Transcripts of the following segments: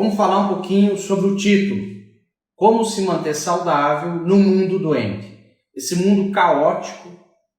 vamos falar um pouquinho sobre o título. Como se manter saudável no mundo doente. Esse mundo caótico,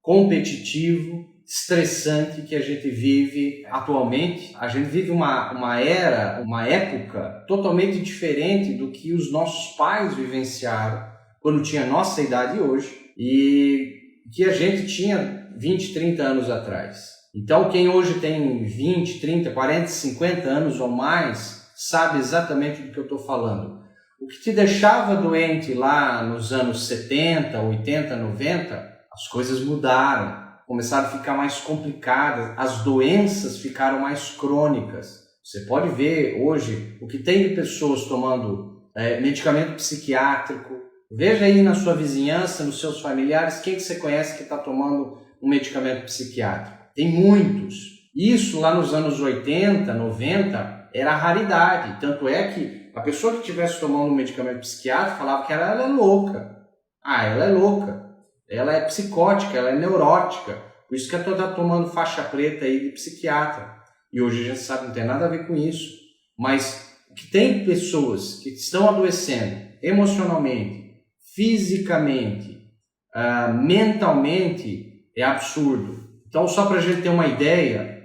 competitivo, estressante que a gente vive atualmente. A gente vive uma era, uma época totalmente diferente do que os nossos pais vivenciaram quando tinha a nossa idade hoje e que a gente tinha 20, 30 anos atrás. Então quem hoje tem 20, 30, 40, 50 anos ou mais sabe exatamente do que eu estou falando. O que te deixava doente lá nos anos 70, 80, 90, as coisas mudaram, começaram a ficar mais complicadas, as doenças ficaram mais crônicas. Você pode ver hoje o que tem de pessoas tomando medicamento psiquiátrico. Veja aí na sua vizinhança, nos seus familiares, quem que você conhece que está tomando um medicamento psiquiátrico. Tem muitos. Isso lá nos anos 80, 90 era raridade. Tanto é que a pessoa que estivesse tomando um medicamento psiquiátrico falava que ela é louca. Ela é louca. Ela é psicótica, ela é neurótica. Por isso que ela está tomando faixa preta aí de psiquiatra. E hoje a gente sabe que não tem nada a ver com isso. Mas que tem pessoas que estão adoecendo emocionalmente, fisicamente, mentalmente, é absurdo. Então, só para a gente ter uma ideia,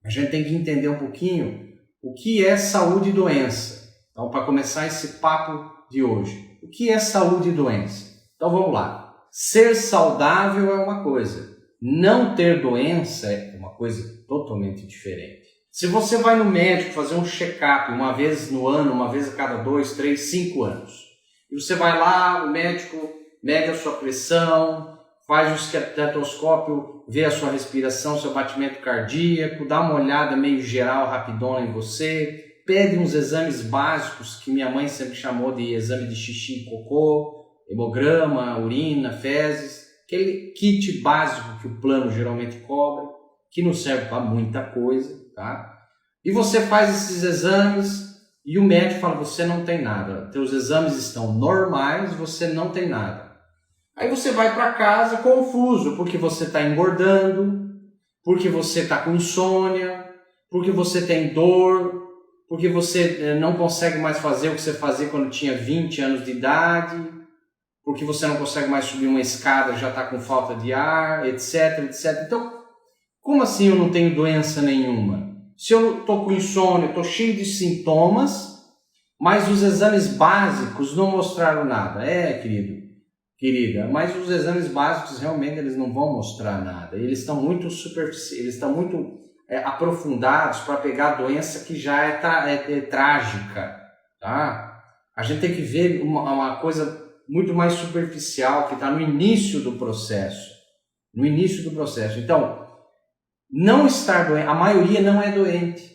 a gente tem que entender um pouquinho o que é saúde e doença. Então, para começar esse papo de hoje, o que é saúde e doença? Então, vamos lá. Ser saudável é uma coisa, não ter doença é uma coisa totalmente diferente. Se você vai no médico fazer um check-up uma vez no ano, uma vez a cada 2, 3, 5 anos, e você vai lá, o médico mede a sua pressão, faz o estetoscópio, vê a sua respiração, seu batimento cardíaco, dá uma olhada meio geral, rapidona em você, pede uns exames básicos que minha mãe sempre chamou de exame de xixi e cocô, hemograma, urina, fezes, aquele kit básico que o plano geralmente cobra, que não serve para muita coisa, tá? E você faz esses exames e o médico fala, você não tem nada, teus exames estão normais, você não tem nada. Aí você vai para casa confuso, porque você está engordando, porque você está com insônia, porque você tem dor, porque você não consegue mais fazer o que você fazia quando tinha 20 anos de idade, porque você não consegue mais subir uma escada, já está com falta de ar, etc, etc. Então, como assim eu não tenho doença nenhuma? Se eu estou com insônia, estou cheio de sintomas, mas os exames básicos não mostraram nada. Querida, mas os exames básicos realmente eles não vão mostrar nada. Eles estão muito superficiais, eles estão muito aprofundados para pegar a doença que já é trágica, tá? A gente tem que ver uma coisa muito mais superficial que está no início do processo. No início do processo. Então, não estar doente, a maioria não é doente.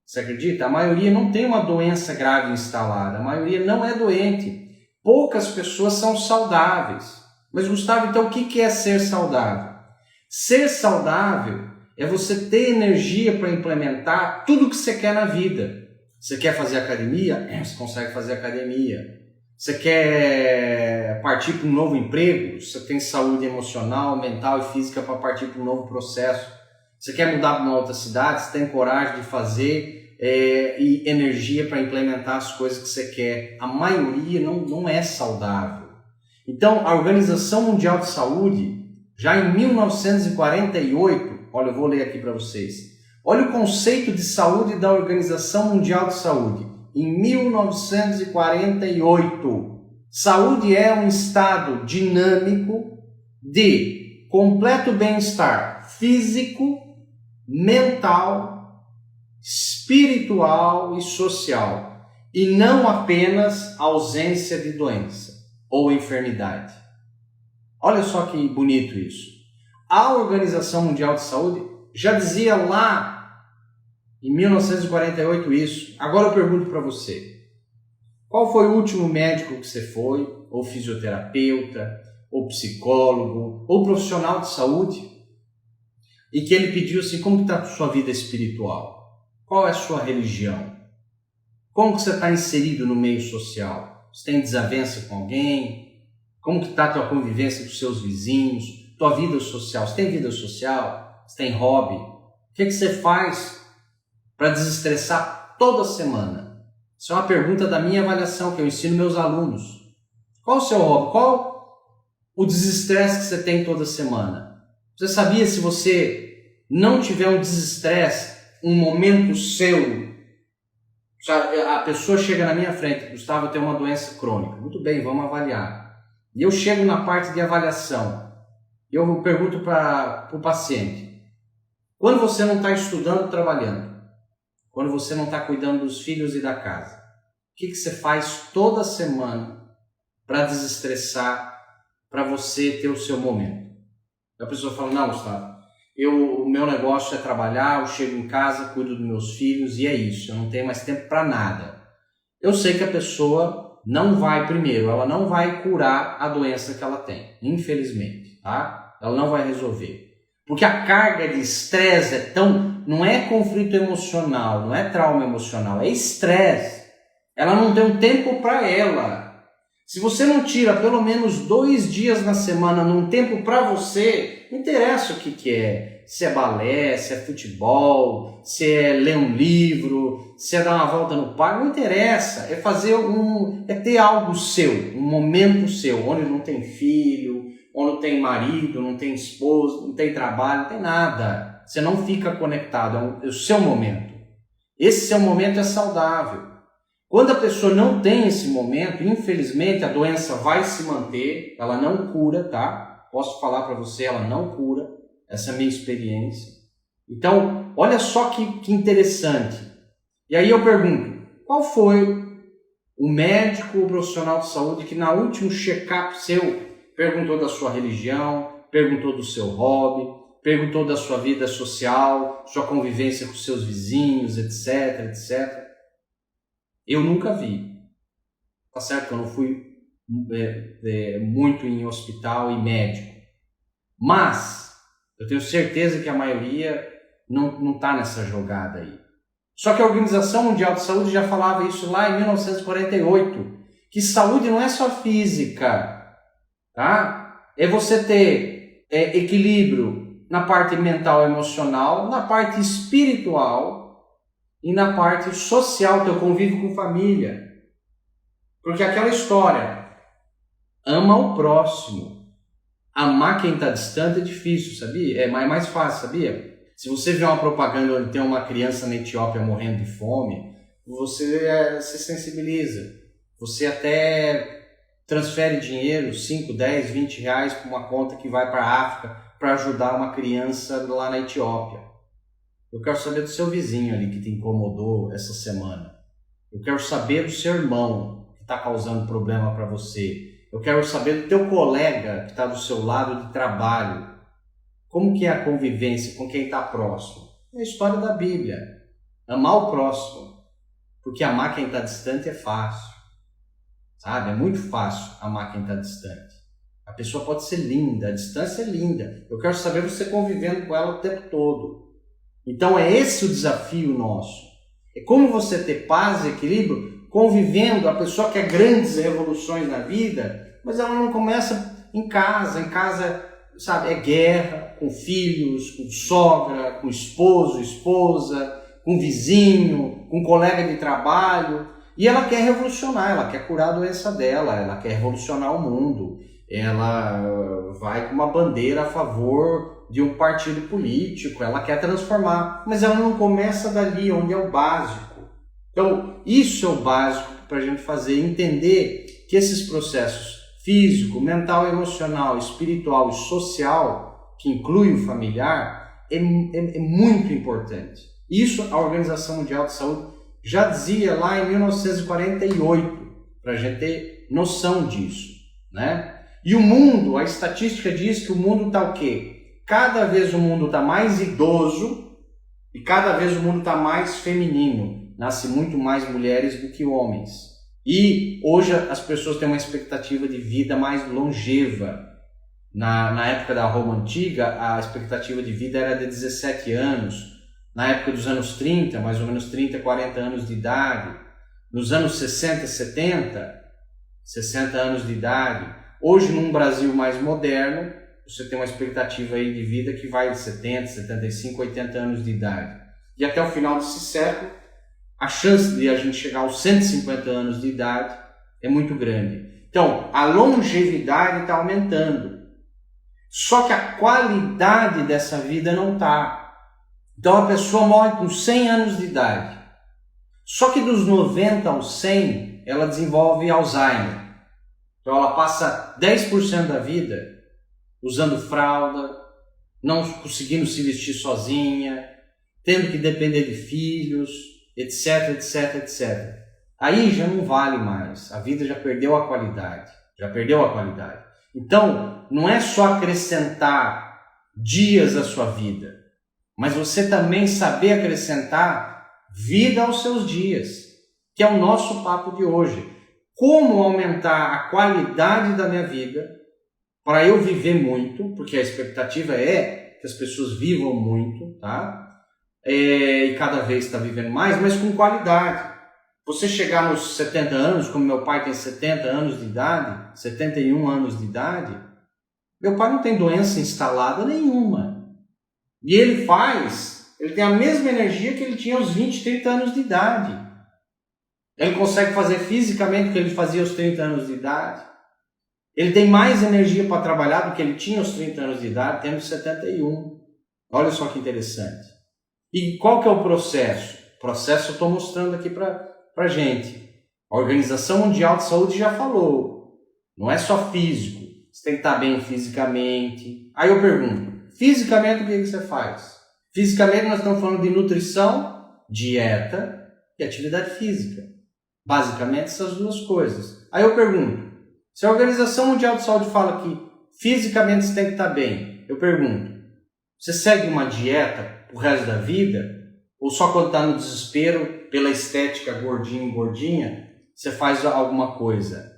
Você acredita? A maioria não tem uma doença grave instalada. A maioria não é doente. Poucas pessoas são saudáveis. Mas, Gustavo, então o que é ser saudável? Ser saudável é você ter energia para implementar tudo o que você quer na vida. Você quer fazer academia? Você consegue fazer academia. Você quer partir para um novo emprego? Você tem saúde emocional, mental e física para partir para um novo processo. Você quer mudar para uma outra cidade? Você tem coragem de fazer e energia para implementar as coisas que você quer. A maioria não é saudável. Então, a Organização Mundial de Saúde, já em 1948, olha, eu vou ler aqui para vocês. Olha o conceito de saúde da Organização Mundial de Saúde. Em 1948, saúde é um estado dinâmico de completo bem-estar físico, mental, espiritual e social, e não apenas ausência de doença ou enfermidade. Olha só que bonito isso. A Organização Mundial de Saúde já dizia lá em 1948 isso. Agora eu pergunto para você, qual foi o último médico que você foi, ou fisioterapeuta, ou psicólogo, ou profissional de saúde, e que ele pediu assim, como está a sua vida espiritual? Qual é a sua religião? Como que você está inserido no meio social? Você tem desavença com alguém? Como que está a tua convivência com seus vizinhos? Tua vida social? Você tem vida social? Você tem hobby? O que você faz para desestressar toda semana? Isso é uma pergunta da minha avaliação que eu ensino meus alunos. Qual o seu hobby? Qual o desestresse que você tem toda semana? Você sabia, se você não tiver um desestresse, um momento seu, a pessoa chega na minha frente, Gustavo, eu tenho uma doença crônica. Muito bem, vamos avaliar. E eu chego na parte de avaliação. Eu pergunto para o paciente: quando você não está estudando, trabalhando, quando você não está cuidando dos filhos e da casa, o que você faz toda semana para desestressar, para você ter o seu momento? A pessoa fala: não, Gustavo, o meu negócio é trabalhar, eu chego em casa, cuido dos meus filhos e é isso, eu não tenho mais tempo para nada. Eu sei que a pessoa não vai, primeiro, ela não vai curar a doença que ela tem, infelizmente, tá? Ela não vai resolver. Porque a carga de estresse é tão... Não é conflito emocional, não é trauma emocional, é estresse. Ela não tem um tempo para ela. Se você não tira pelo menos 2 dias na semana num tempo para você, não interessa o que é. Se é balé, se é futebol, se é ler um livro, se é dar uma volta no parque, não interessa. É fazer é ter algo seu, um momento seu, onde não tem filho, onde não tem marido, não tem esposa, não tem trabalho, não tem nada. Você não fica conectado, é o seu momento. Esse seu momento é saudável. Quando a pessoa não tem esse momento, infelizmente a doença vai se manter, ela não cura, tá? Posso falar para você, ela não cura, essa é a minha experiência. Então, olha só que interessante. E aí eu pergunto, qual foi o médico ou profissional de saúde que na último check-up seu perguntou da sua religião, perguntou do seu hobby, perguntou da sua vida social, sua convivência com seus vizinhos, etc, etc. Eu nunca vi. Tá certo que eu não fui muito em hospital e médico. Mas eu tenho certeza que a maioria não está nessa jogada aí. Só que a Organização Mundial de Saúde já falava isso lá em 1948, que saúde não é só física, tá? É você ter equilíbrio na parte mental e emocional, na parte espiritual e na parte social, teu convívio com família. Porque aquela história, ama o próximo. Amar quem está distante é difícil, sabia? É mais fácil, sabia? Se você vê uma propaganda onde tem uma criança na Etiópia morrendo de fome, você se sensibiliza. Você até transfere dinheiro, 5, 10, 20 reais para uma conta que vai para a África para ajudar uma criança lá na Etiópia. Eu quero saber do seu vizinho ali que te incomodou essa semana. Eu quero saber do seu irmão que está causando problema para você. Eu quero saber do teu colega que está do seu lado de trabalho. Como que é a convivência com quem está próximo? É a história da Bíblia. Amar o próximo. Porque amar quem está distante é fácil. Sabe? É muito fácil amar quem está distante. A pessoa pode ser linda, a distância é linda. Eu quero saber você convivendo com ela o tempo todo. Então é esse o desafio nosso. É como você ter paz e equilíbrio convivendo. A pessoa quer grandes revoluções na vida, mas ela não começa em casa, sabe, é guerra, com filhos, com sogra, com esposo, esposa, com vizinho, com colega de trabalho, e ela quer revolucionar, ela quer curar a doença dela, ela quer revolucionar o mundo, ela vai com uma bandeira a favor de um partido político, ela quer transformar, mas ela não começa dali, onde é o básico. Então, isso é o básico para a gente fazer, entender que esses processos físico, mental, emocional, espiritual e social, que inclui o familiar, é muito importante. Isso a Organização Mundial de Saúde já dizia lá em 1948, para a gente ter noção disso, né? E o mundo, a estatística diz que o mundo está o quê? Cada vez o mundo está mais idoso e cada vez o mundo está mais feminino. Nasce muito mais mulheres do que homens. E hoje as pessoas têm uma expectativa de vida mais longeva. Na época da Roma Antiga, a expectativa de vida era de 17 anos. Na época dos anos 30, mais ou menos 30, 40 anos de idade. Nos anos 60, 70, 60 anos de idade. Hoje, num Brasil mais moderno, você tem uma expectativa aí de vida que vai de 70, 75, 80 anos de idade. E até o final desse século, a chance de a gente chegar aos 150 anos de idade é muito grande. Então, a longevidade está aumentando. Só que a qualidade dessa vida não está. Então, a pessoa morre com 100 anos de idade. Só que dos 90 aos 100, ela desenvolve Alzheimer. Então, ela passa 10% da vida usando fralda, não conseguindo se vestir sozinha, tendo que depender de filhos, etc, etc, etc. Aí já não vale mais. A vida já perdeu a qualidade. Então, não é só acrescentar dias à sua vida, mas você também saber acrescentar vida aos seus dias, que é o nosso papo de hoje. Como aumentar a qualidade da minha vida para eu viver muito, porque a expectativa é que as pessoas vivam muito, tá? E cada vez está vivendo mais, mas com qualidade. Você chegar nos 70 anos, como meu pai tem 70 anos de idade, 71 anos de idade, meu pai não tem doença instalada nenhuma. E ele tem a mesma energia que ele tinha aos 20, 30 anos de idade. Ele consegue fazer fisicamente o que ele fazia aos 30 anos de idade. Ele tem mais energia para trabalhar do que ele tinha aos 30 anos de idade, tendo 71. Olha só que interessante. E qual que é o processo? O processo eu estou mostrando aqui para a gente. A Organização Mundial de Saúde já falou. Não é só físico. Você tem que estar bem fisicamente. Aí eu pergunto, fisicamente o que você faz? Fisicamente nós estamos falando de nutrição, dieta e atividade física. Basicamente essas duas coisas. Aí eu pergunto, se a Organização Mundial de Saúde fala que fisicamente você tem que estar bem, eu pergunto, você segue uma dieta o resto da vida? Ou só quando está no desespero, pela estética gordinha, você faz alguma coisa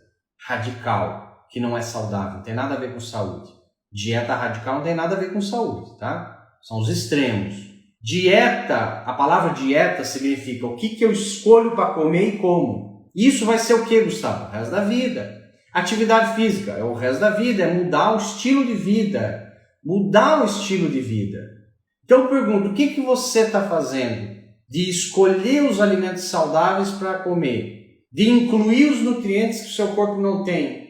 radical, que não é saudável, não tem nada a ver com saúde. Dieta radical não tem nada a ver com saúde, tá? São os extremos. Dieta, a palavra dieta significa o que eu escolho para comer e como. Isso vai ser o que, Gustavo? O resto da vida. Atividade física é o resto da vida, é mudar o estilo de vida. Mudar o estilo de vida. Então eu pergunto, o que você está fazendo de escolher os alimentos saudáveis para comer, de incluir os nutrientes que o seu corpo não tem,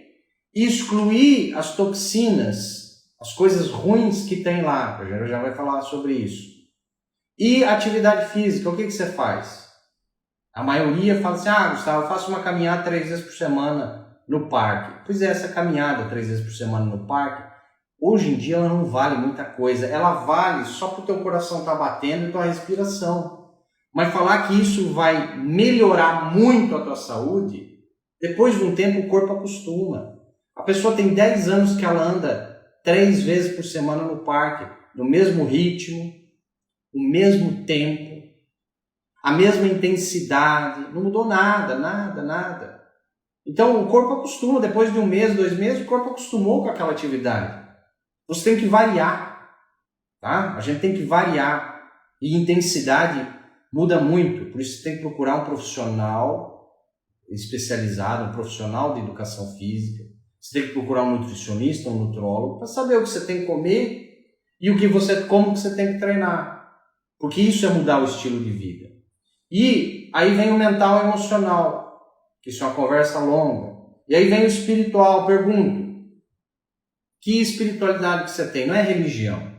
excluir as toxinas, as coisas ruins que tem lá, a gente já vai falar sobre isso. E atividade física, o que você faz? A maioria fala assim, Gustavo, eu faço uma caminhada 3 vezes por semana no parque. Pois é, essa caminhada 3 vezes por semana no parque, hoje em dia ela não vale muita coisa, ela vale só para o teu coração estar batendo e tua respiração. Mas falar que isso vai melhorar muito a tua saúde, depois de um tempo o corpo acostuma. A pessoa tem 10 anos que ela anda 3 vezes por semana no parque, no mesmo ritmo, o mesmo tempo, a mesma intensidade, não mudou nada. Então o corpo acostuma, depois de 1 mês, 2 meses, o corpo acostumou com aquela atividade. Você tem que variar, tá? A gente tem que variar. E intensidade muda muito, por isso você tem que procurar um profissional especializado, um profissional de educação física. Você tem que procurar um nutricionista, um nutrólogo, para saber o que você tem que comer e como que você tem que treinar. Porque isso é mudar o estilo de vida. E aí vem o mental e emocional, que isso é uma conversa longa. E aí vem o espiritual. Pergunto, que espiritualidade que você tem? Não é religião.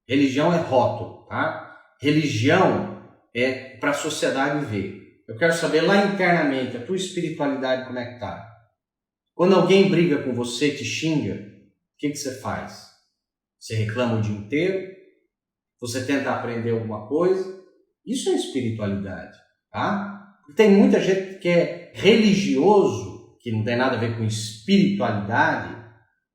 Religião é rótulo, tá? Religião é para a sociedade ver. Eu quero saber lá internamente, a tua espiritualidade como é que tá? Quando alguém briga com você, te xinga, o que você faz? Você reclama o dia inteiro? Você tenta aprender alguma coisa? Isso é espiritualidade, tá? Tem muita gente que é religioso, que não tem nada a ver com espiritualidade,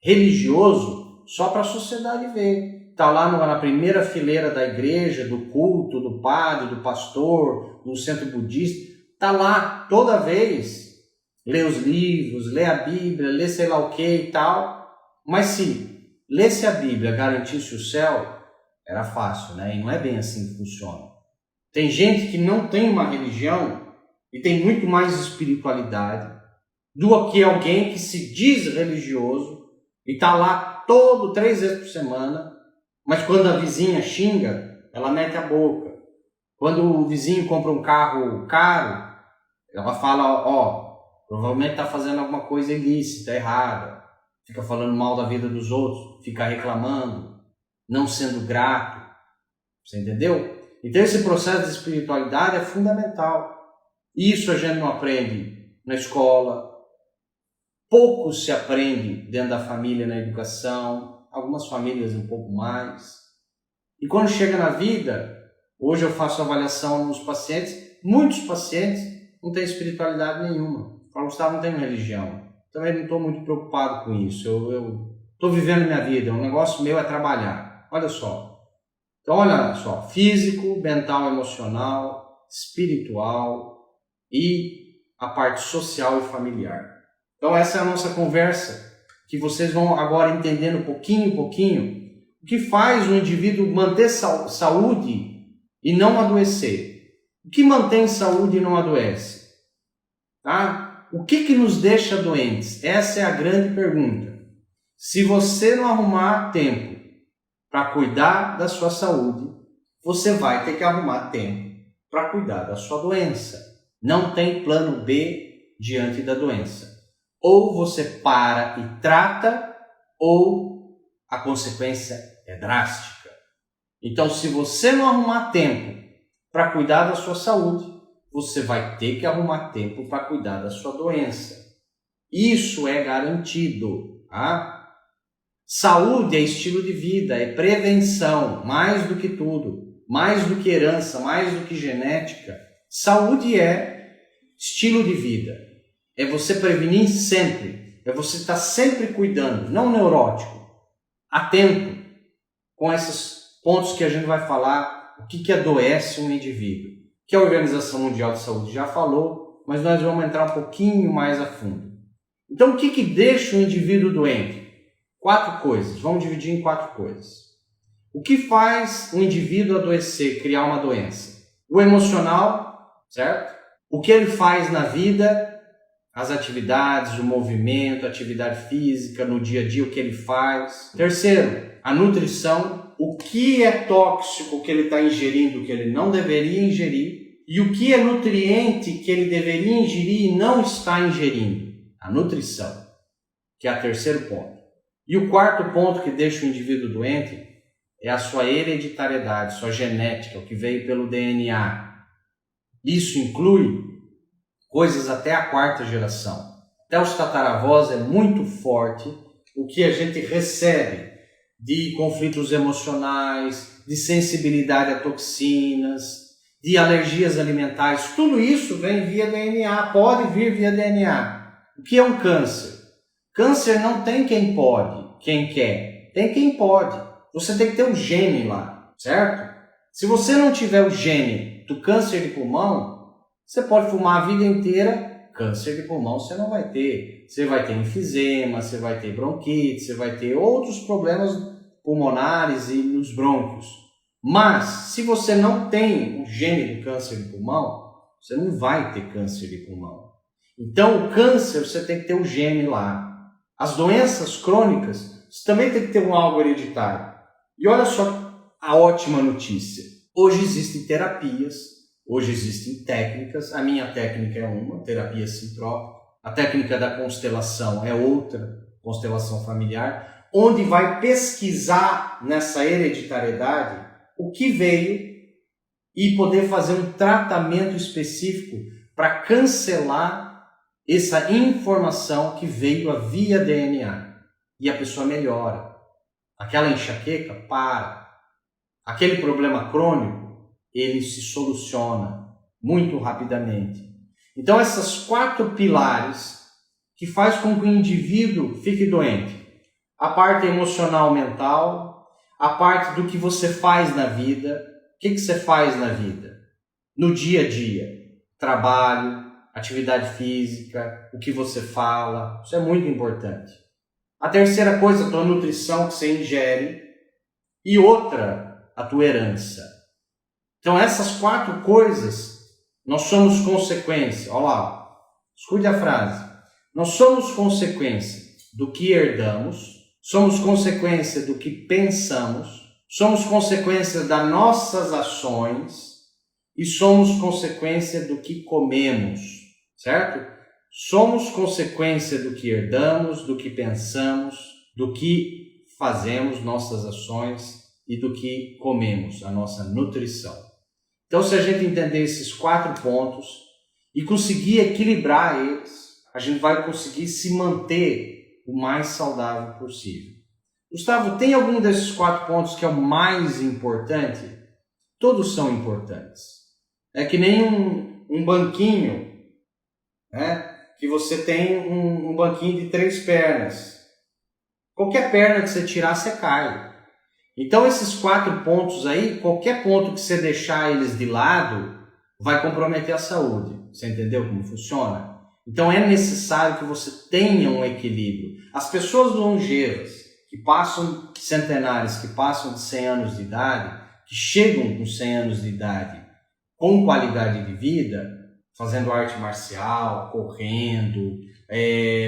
religioso só para a sociedade ver. Está lá na primeira fileira da igreja, do culto, do padre, do pastor, no centro budista. Está lá toda vez, lê os livros, lê a Bíblia, lê sei lá o que e tal. Mas se lesse a Bíblia, garantisse o céu, era fácil, né? E não é bem assim que funciona. Tem gente que não tem uma religião e tem muito mais espiritualidade do que alguém que se diz religioso e está lá 3 vezes por semana, mas quando a vizinha xinga, ela mete a boca. Quando o vizinho compra um carro caro, ela fala, provavelmente está fazendo alguma coisa ilícita, errada. Fica falando mal da vida dos outros, fica reclamando, não sendo grato. Você entendeu? Então esse processo de espiritualidade é fundamental. Isso a gente não aprende na escola, pouco se aprende dentro da família, na educação, algumas famílias um pouco mais. E quando chega na vida, hoje eu faço avaliação nos pacientes, muitos pacientes não têm espiritualidade nenhuma. Falam, Gustavo, não tenho religião. Também não estou muito preocupado com isso. Eu estou vivendo minha vida, o negócio meu é trabalhar. Olha só. Então, olha só, físico, mental, emocional, espiritual e a parte social e familiar. Então, essa é a nossa conversa, que vocês vão agora entendendo pouquinho em pouquinho o que faz o indivíduo manter saúde e não adoecer. O que mantém saúde e não adoece? Tá? O que nos deixa doentes? Essa é a grande pergunta. Se você não arrumar tempo para cuidar da sua saúde, você vai ter que arrumar tempo para cuidar da sua doença. Não tem plano B diante da doença. Ou você para e trata, ou a consequência é drástica. Então, se você não arrumar tempo para cuidar da sua saúde, você vai ter que arrumar tempo para cuidar da sua doença. Isso é garantido, tá? Saúde é estilo de vida, é prevenção, mais do que tudo, mais do que herança, mais do que genética. Saúde é estilo de vida, é você prevenir sempre, é você estar sempre cuidando, não neurótico, atento com esses pontos que a gente vai falar, o que adoece um indivíduo, que a Organização Mundial de Saúde já falou, mas nós vamos entrar um pouquinho mais a fundo. Então, o que deixa o indivíduo doente? 4 coisas, vamos dividir em 4 coisas. O que faz um indivíduo adoecer, criar uma doença? O emocional, certo? O que ele faz na vida, as atividades, o movimento, a atividade física, no dia a dia, o que ele faz. Terceiro, a nutrição, o que é tóxico que ele está ingerindo, que ele não deveria ingerir, e o que é nutriente que ele deveria ingerir e não está ingerindo. A nutrição, que é o terceiro ponto. E o quarto ponto que deixa o indivíduo doente é a sua hereditariedade, sua genética, o que veio pelo DNA. Isso inclui coisas até a 4ª geração. Até os tataravós é muito forte o que a gente recebe de conflitos emocionais, de sensibilidade a toxinas, de alergias alimentares. Tudo isso vem via DNA, pode vir via DNA. O que é um câncer? Câncer não tem quem pode, quem quer. Tem quem pode. Você tem que ter um gene lá, certo? Se você não tiver o gene do câncer de pulmão, você pode fumar a vida inteira, câncer de pulmão você não vai ter. Você vai ter enfisema, você vai ter bronquite, você vai ter outros problemas pulmonares e nos brônquios. Mas, se você não tem o gene do câncer de pulmão, você não vai ter câncer de pulmão. Então, o câncer, você tem que ter o gene lá. As doenças crônicas, você também tem que ter um algo hereditário. E olha só a ótima notícia. Hoje existem terapias, hoje existem técnicas. A minha técnica é uma, terapia sintrópica. A técnica da constelação é outra, constelação familiar, onde vai pesquisar nessa hereditariedade o que veio e poder fazer um tratamento específico para cancelar essa informação que veio via DNA. E a pessoa melhora. Aquela enxaqueca para. Aquele problema crônico, ele se soluciona muito rapidamente. Então, essas 4 pilares que faz com que o indivíduo fique doente. A parte emocional, mental, a parte do que você faz na vida. O que você faz na vida? No dia a dia. Trabalho, atividade física, o que você fala. Isso é muito importante. A terceira coisa, a tua nutrição que você ingere. E outra, a tua herança. Então, essas 4 coisas, nós somos consequência. Olha lá, escute a frase. Nós somos consequência do que herdamos, somos consequência do que pensamos, somos consequência das nossas ações e somos consequência do que comemos, certo? Somos consequência do que herdamos, do que pensamos, do que fazemos, nossas ações e do que comemos, a nossa nutrição. Então, se a gente entender esses 4 pontos e conseguir equilibrar eles, a gente vai conseguir se manter o mais saudável possível. Gustavo, tem algum desses 4 pontos que é o mais importante? Todos são importantes. É que nem um banquinho, né? Que você tem um banquinho de 3 pernas. Qualquer perna que você tirar, você cai. Então esses 4 pontos aí, qualquer ponto que você deixar eles de lado, vai comprometer a saúde. Você entendeu como funciona? Então é necessário que você tenha um equilíbrio. As pessoas longevas, que passam centenárias, que passam de 100 anos de idade, que chegam com 100 anos de idade com qualidade de vida, fazendo arte marcial, correndo,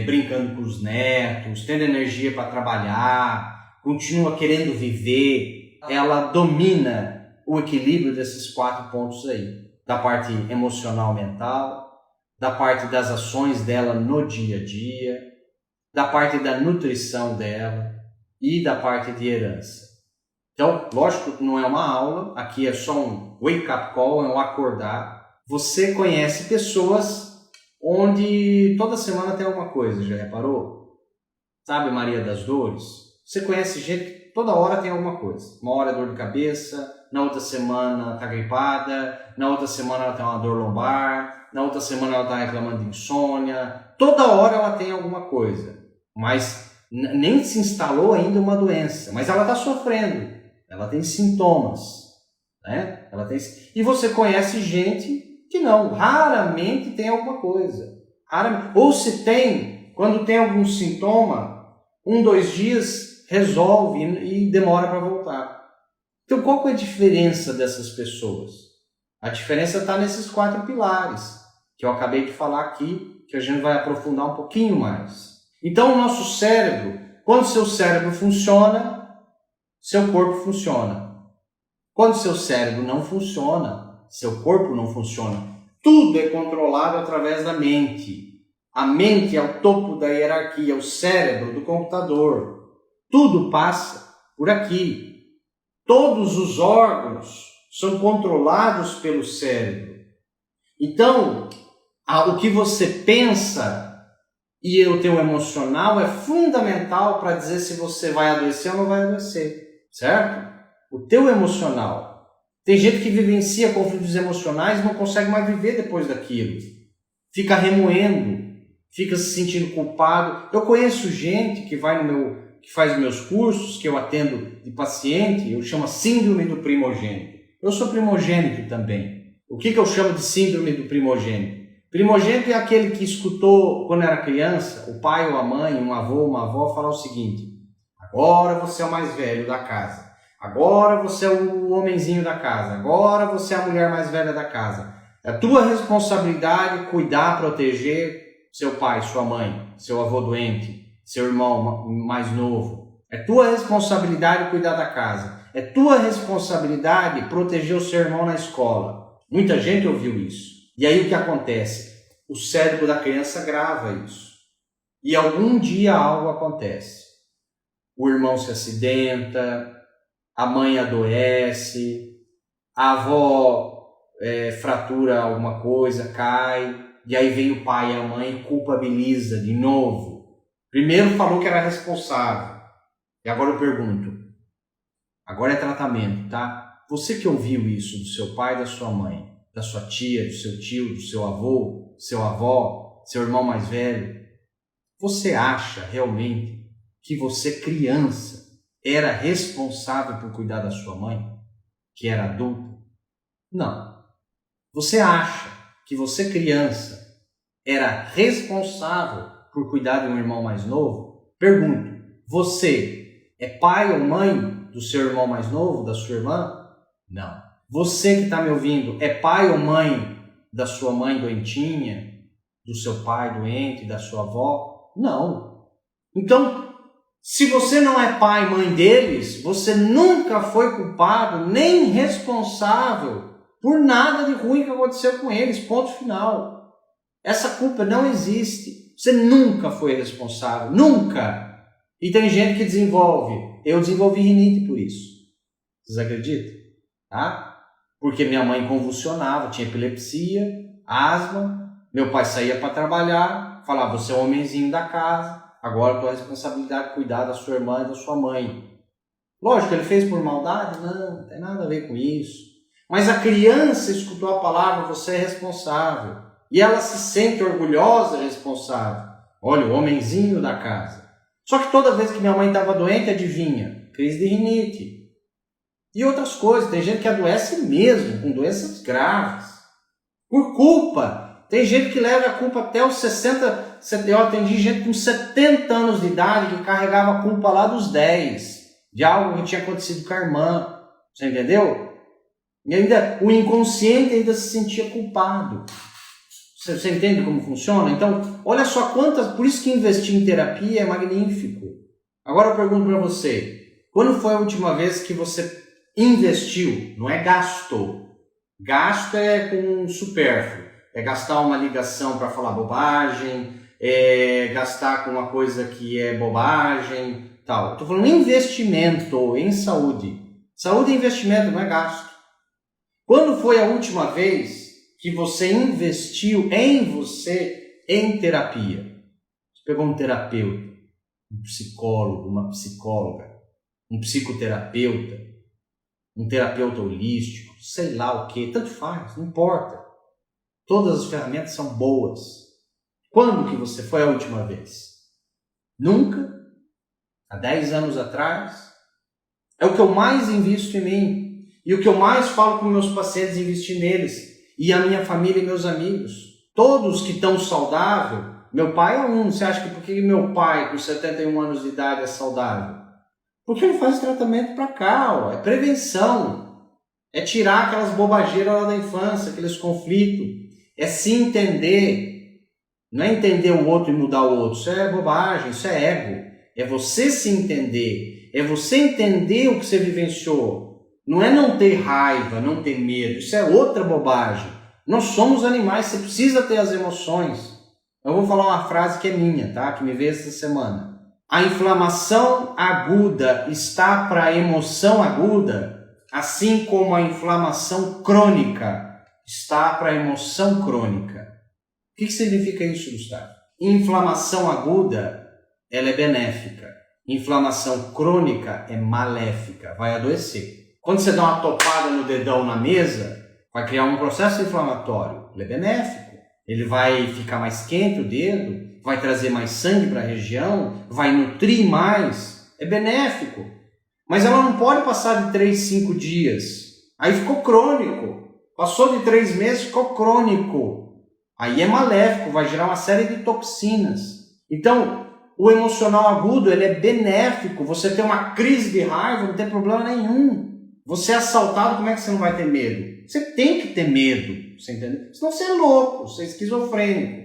brincando com os netos, tendo energia para trabalhar, continua querendo viver, ela domina o equilíbrio desses 4 pontos aí, da parte emocional, mental, da parte das ações dela no dia a dia, da parte da nutrição dela e da parte de herança. Então, lógico que não é uma aula, aqui é só um wake-up call, é um acordar. Você conhece pessoas onde toda semana tem alguma coisa, já reparou? Sabe Maria das Dores? Você conhece gente que toda hora tem alguma coisa. Uma hora é dor de cabeça, na outra semana está gripada, na outra semana ela tem uma dor lombar, na outra semana ela está reclamando de insônia. Toda hora ela tem alguma coisa, mas nem se instalou ainda uma doença, mas ela está sofrendo, ela tem sintomas, né? E você conhece gente que não, raramente tem alguma coisa. Raramente. Ou se tem, quando tem algum sintoma, 1, 2 dias resolve e demora para voltar. Então qual que é a diferença dessas pessoas? A diferença está nesses 4 pilares que eu acabei de falar aqui, que a gente vai aprofundar um pouquinho mais. Então o nosso cérebro, quando seu cérebro funciona, seu corpo funciona. Quando seu cérebro não funciona, seu corpo não funciona. Tudo é controlado através da mente. A mente é o topo da hierarquia, é o cérebro do computador. Tudo passa por aqui. Todos os órgãos são controlados pelo cérebro. Então, o que você pensa e o teu emocional é fundamental para dizer se você vai adoecer ou não vai adoecer, certo? O teu emocional. Tem gente que vivencia conflitos emocionais e não consegue mais viver depois daquilo. Fica remoendo, fica se sentindo culpado. Eu conheço gente que que faz meus cursos, que eu atendo de paciente, eu chamo síndrome do primogênito. Eu sou primogênito também. O que eu chamo de síndrome do primogênito? Primogênito é aquele que escutou, quando era criança, o pai ou a mãe, um avô, uma avó, falar o seguinte: agora você é o mais velho da casa, agora você é o homenzinho da casa, agora você é a mulher mais velha da casa. É a tua responsabilidade cuidar, proteger seu pai, sua mãe, seu avô doente, seu irmão mais novo. É tua responsabilidade cuidar da casa. É tua responsabilidade proteger o seu irmão na escola. Muita gente ouviu isso. E aí o que acontece? O cérebro da criança grava isso. E algum dia algo acontece. O irmão se acidenta, a mãe adoece, a avó fratura alguma coisa, cai, e aí vem o pai e a mãe e culpabiliza de novo. Primeiro falou que era responsável. E agora eu pergunto. Agora é tratamento, tá? Você que ouviu isso do seu pai e da sua mãe, da sua tia, do seu tio, do seu avô, seu avó, seu irmão mais velho, você acha realmente que você, criança, era responsável por cuidar da sua mãe, que era adulta? Não. Você acha que você, criança, era responsável por cuidar de um irmão mais novo? Pergunto, você é pai ou mãe do seu irmão mais novo, da sua irmã? Não. Você que está me ouvindo é pai ou mãe da sua mãe doentinha, do seu pai doente, da sua avó? Não. Então, se você não é pai e mãe deles, você nunca foi culpado nem responsável por nada de ruim que aconteceu com eles, ponto final. Essa culpa não existe. Você nunca foi responsável, nunca. E tem gente que desenvolve. Eu desenvolvi rinite por isso. Vocês acreditam? Tá? Porque minha mãe convulsionava, tinha epilepsia, asma, meu pai saía para trabalhar, falava, você é o homenzinho da casa, agora a tua responsabilidade é cuidar da sua irmã e da sua mãe. Lógico, ele fez por maldade? Não tem nada a ver com isso. Mas a criança escutou a palavra, você é responsável. E ela se sente orgulhosa e responsável. Olha, o homenzinho da casa. Só que toda vez que minha mãe estava doente, adivinha? Crise de rinite. E outras coisas. Tem gente que adoece mesmo, com doenças graves. Por culpa. Tem gente que leva a culpa até os 60... Eu atendi gente com 70 anos de idade que carregava a culpa lá dos 10. De algo que tinha acontecido com a irmã. Você entendeu? E ainda o inconsciente ainda se sentia culpado. Você entende como funciona? Então, olha só quantas... Por isso que investir em terapia é magnífico. Agora eu pergunto para você. Quando foi a última vez que você investiu? Não é gastou. Gasto é com supérfluo. É gastar uma ligação para falar bobagem. É gastar com uma coisa que é bobagem. Tal. Estou falando investimento em saúde. Saúde é investimento, não é gasto. Quando foi a última vez que você investiu em você em terapia? Você pegou um terapeuta, um psicólogo, uma psicóloga, um psicoterapeuta, um terapeuta holístico, sei lá o que, tanto faz, não importa. Todas as ferramentas são boas. Quando que você foi a última vez? Nunca? Há 10 anos atrás? É o que eu mais invisto em mim. E o que eu mais falo com meus pacientes, investir neles. E a minha família e meus amigos. Todos que estão saudáveis. Meu pai é um. Você acha que por que meu pai, com 71 anos de idade, é saudável? Porque ele faz tratamento para cá. Ó. É prevenção. É tirar aquelas bobageiras lá da infância, aqueles conflitos. É se entender. Não é entender o outro e mudar o outro. Isso é bobagem, isso é ego. É você se entender. É você entender o que você vivenciou. Não é não ter raiva, não ter medo. Isso é outra bobagem. Nós somos animais, você precisa ter as emoções. Eu vou falar uma frase que é minha, tá? Que me veio essa semana. A inflamação aguda está para a emoção aguda, assim como a inflamação crônica está para a emoção crônica. O que significa isso, Gustavo? Inflamação aguda, ela é benéfica. Inflamação crônica é maléfica, vai adoecer. Quando você dá uma topada no dedão na mesa, vai criar um processo inflamatório. Ele é benéfico. Ele vai ficar mais quente o dedo, vai trazer mais sangue para a região, vai nutrir mais. É benéfico. Mas ela não pode passar de 3, 5 dias. Aí ficou crônico. Passou de 3 meses, ficou crônico. Aí é maléfico, vai gerar uma série de toxinas. Então, o emocional agudo, ele é benéfico. Você tem uma crise de raiva, não tem problema nenhum. Você é assaltado, como é que você não vai ter medo? Você tem que ter medo, você entendeu? Senão você é louco, você é esquizofrênico.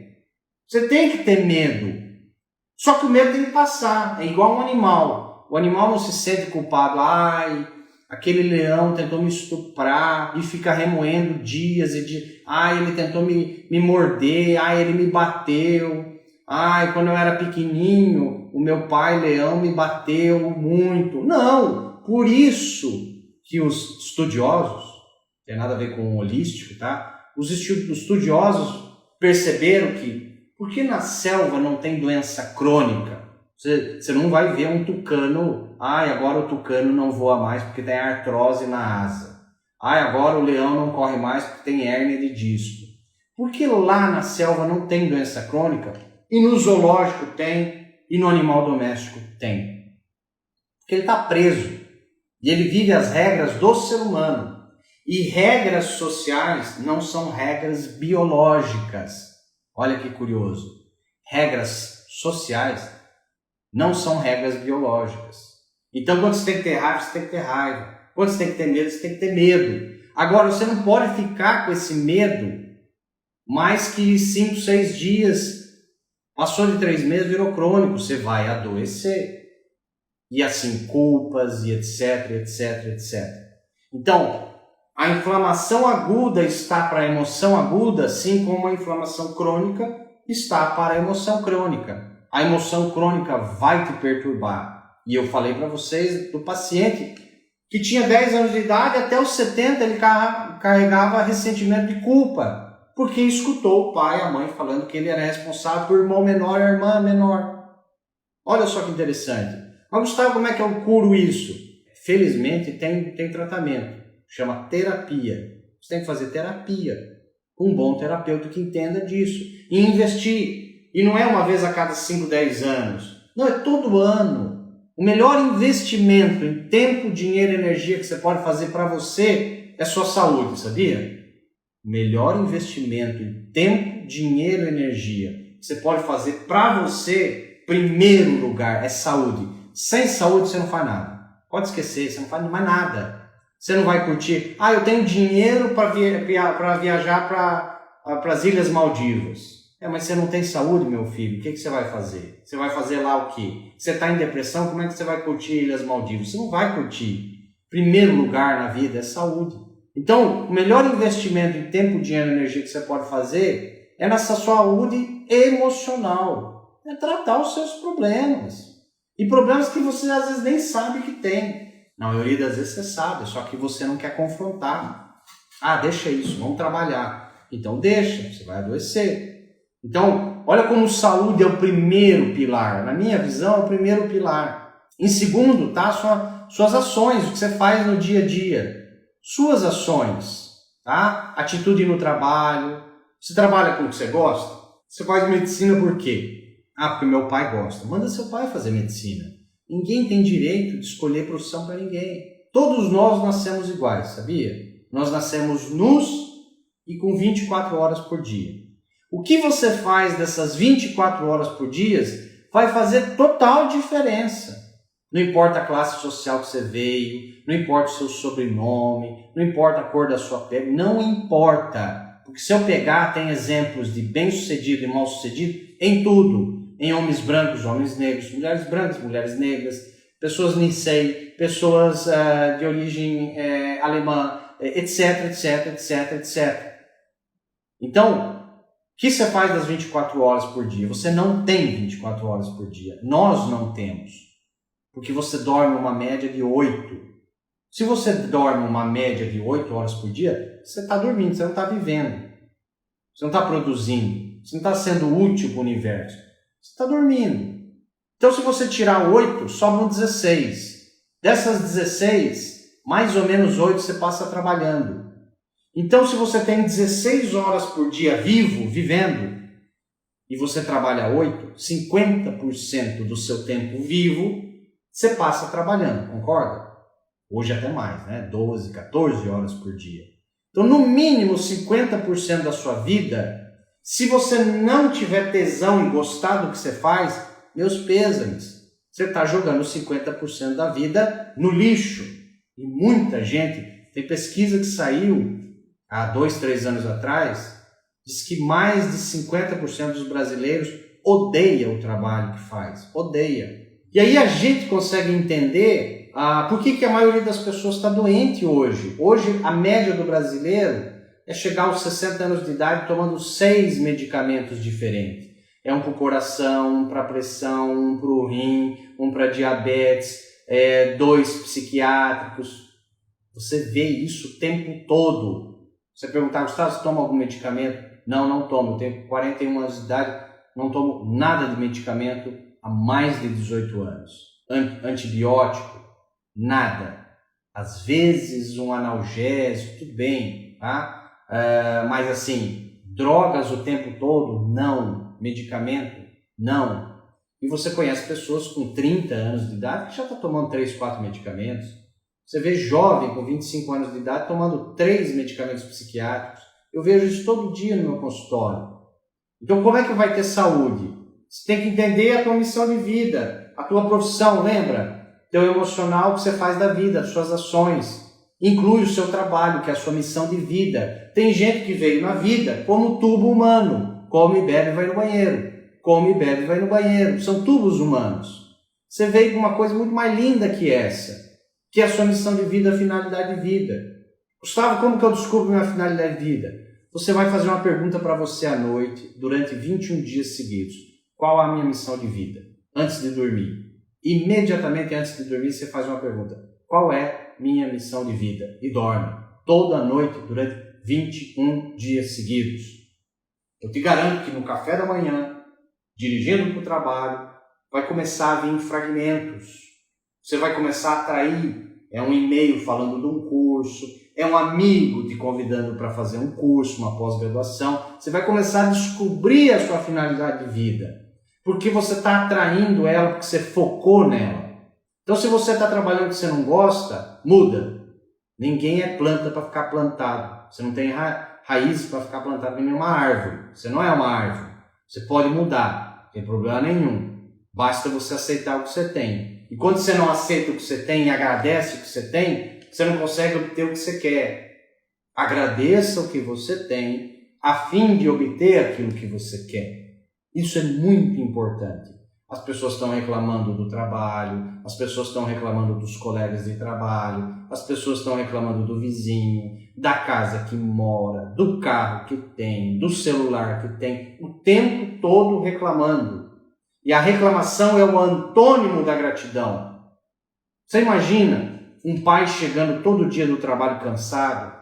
Você tem que ter medo. Só que o medo tem que passar, é igual um animal. O animal não se sente culpado. Ai, aquele leão tentou me estuprar e fica remoendo dias e dias. Ai, ele tentou me morder, ai, ele me bateu. Ai, quando eu era pequenininho, o meu pai leão me bateu muito. Não, por isso que os estudiosos, tem nada a ver com o holístico, tá? Os estudiosos perceberam que, por que na selva não tem doença crônica? Você não vai ver um tucano, ai, agora o tucano não voa mais porque tem artrose na asa. Ai, agora o leão não corre mais porque tem hérnia de disco. Por que lá na selva não tem doença crônica? E no zoológico tem, e no animal doméstico tem. Porque ele está preso. E ele vive as regras do ser humano. E regras sociais não são regras biológicas. Olha que curioso. Regras sociais não são regras biológicas. Então, quando você tem que ter raiva, você tem que ter raiva. Quando você tem que ter medo, você tem que ter medo. Agora, você não pode ficar com esse medo mais que 5, 6 dias. Passou de 3 meses, virou crônico. Você vai adoecer. E assim, culpas e etc, etc, etc. Então, A inflamação aguda está para a emoção aguda, assim como a inflamação crônica está para a emoção crônica. A emoção crônica vai te perturbar. E eu falei para vocês do paciente que tinha 10 anos de idade, até os 70 ele carregava ressentimento de culpa, porque escutou o pai e a mãe falando que ele era responsável por irmão menor e irmã menor. Olha só que interessante. Mas Gustavo, como é que eu curo isso? Felizmente tem tratamento, chama terapia. Você tem que fazer terapia. Um bom terapeuta que entenda disso. E investir. E não é uma vez a cada 5, 10 anos. Não, é todo ano. O melhor investimento em tempo, dinheiro e energia que você pode fazer para você é sua saúde, sabia? O melhor investimento em tempo, dinheiro e energia que você pode fazer para você, primeiro lugar, é saúde. Sem saúde você não faz nada. Pode esquecer, você não faz mais nada. Você não vai curtir. Ah, eu tenho dinheiro para viajar para as Ilhas Maldivas. Mas você não tem saúde, meu filho. O que você vai fazer? Você vai fazer lá o quê? Você está em depressão, como é que você vai curtir Ilhas Maldivas? Você não vai curtir. Primeiro lugar na vida é saúde. Então, o melhor investimento em tempo, dinheiro e energia que você pode fazer é nessa saúde emocional. É tratar os seus problemas. E problemas que você às vezes nem sabe que tem. Na maioria das vezes você sabe, só que você não quer confrontar. Ah, deixa isso, vamos trabalhar. Então deixa, você vai adoecer. Então, olha como saúde é o primeiro pilar. Na minha visão, é o primeiro pilar. Em segundo, tá? Suas ações, o que você faz no dia a dia. Suas ações, tá? Atitude no trabalho. Você trabalha com o que você gosta? Você faz medicina por quê? Ah, porque meu pai gosta. Manda seu pai fazer medicina. Ninguém tem direito de escolher profissão para ninguém. Todos nós nascemos iguais, sabia? Nós nascemos nus e com 24 horas por dia. O que você faz dessas 24 horas por dia vai fazer total diferença. Não importa a classe social que você veio, não importa o seu sobrenome, não importa a cor da sua pele, não importa. Porque se eu pegar, tem exemplos de bem-sucedido e mal-sucedido em tudo. Em homens brancos, homens negros, mulheres brancas, mulheres negras, pessoas Nisei, pessoas de origem alemã, etc, etc, etc, etc. Então, o que você faz das 24 horas por dia? Você não tem 24 horas por dia. Nós não temos. Porque você dorme uma média de 8. Se você dorme uma média de 8 horas por dia, você está dormindo, você não está vivendo. Você não está produzindo. Você não está sendo útil para o universo. Você está dormindo. Então, se você tirar 8, sobram 16. Dessas 16, mais ou menos 8 você passa trabalhando. Então, se você tem 16 horas por dia vivendo, e você trabalha 8, 50% do seu tempo vivo, você passa trabalhando, concorda? Hoje até mais, né? 12, 14 horas por dia. Então, no mínimo 50% da sua vida, se você não tiver tesão e gostar do que você faz, meus pêsames, você está jogando 50% da vida no lixo. E muita gente, tem pesquisa que saiu há 2, 3 anos atrás, diz que mais de 50% dos brasileiros odeia o trabalho que faz. Odeia. E aí a gente consegue entender por que a maioria das pessoas está doente hoje. Hoje a média do brasileiro é chegar aos 60 anos de idade tomando 6 medicamentos diferentes. É um para o coração, um para a pressão, um para o rim, um para diabetes, 2 psiquiátricos. Você vê isso o tempo todo. Você perguntar, Gustavo, você toma algum medicamento? Não, não tomo. Eu tenho 41 anos de idade, não tomo nada de medicamento há mais de 18 anos. Antibiótico, nada. Às vezes um analgésico, tudo bem, tá? Mas assim, drogas o tempo todo? Não. Medicamento? Não. E você conhece pessoas com 30 anos de idade que já estão tomando 3, 4 medicamentos. Você vê jovem com 25 anos de idade tomando 3 medicamentos psiquiátricos. Eu vejo isso todo dia no meu consultório. Então, como é que vai ter saúde? Você tem que entender a tua missão de vida, a tua profissão, lembra? Teu emocional que você faz da vida, as suas ações. Inclui o seu trabalho, que é a sua missão de vida. Tem gente que veio na vida como tubo humano. Come, bebe e vai no banheiro. Come, bebe e vai no banheiro. São tubos humanos. Você veio com uma coisa muito mais linda que essa, que é a sua missão de vida, a finalidade de vida. Gustavo, como que eu descubro minha finalidade de vida? Você vai fazer uma pergunta para você à noite, durante 21 dias seguidos. Qual a minha missão de vida? Antes de dormir. Imediatamente antes de dormir, você faz uma pergunta. Qual é minha missão de vida? E dorme. Toda noite, durante 21 dias seguidos. Eu te garanto que no café da manhã, dirigindo para o trabalho, vai começar a vir fragmentos. Você vai começar a atrair. É um e-mail falando de um curso, é um amigo te convidando para fazer um curso, uma pós-graduação. Você vai começar a descobrir a sua finalidade de vida, porque você está atraindo ela, porque você focou nela. Então, se você está trabalhando com o que você não gosta, muda. Ninguém é planta para ficar plantado. Você não tem raízes para ficar plantado em nenhuma árvore. Você não é uma árvore. Você pode mudar, não tem problema nenhum. Basta você aceitar o que você tem. E quando você não aceita o que você tem e agradece o que você tem, você não consegue obter o que você quer. Agradeça o que você tem, a fim de obter aquilo que você quer. Isso é muito importante. As pessoas estão reclamando do trabalho, as pessoas estão reclamando dos colegas de trabalho, as pessoas estão reclamando do vizinho, da casa que mora, do carro que tem, do celular que tem, o tempo todo reclamando. E a reclamação é o antônimo da gratidão. Você imagina um pai chegando todo dia do trabalho cansado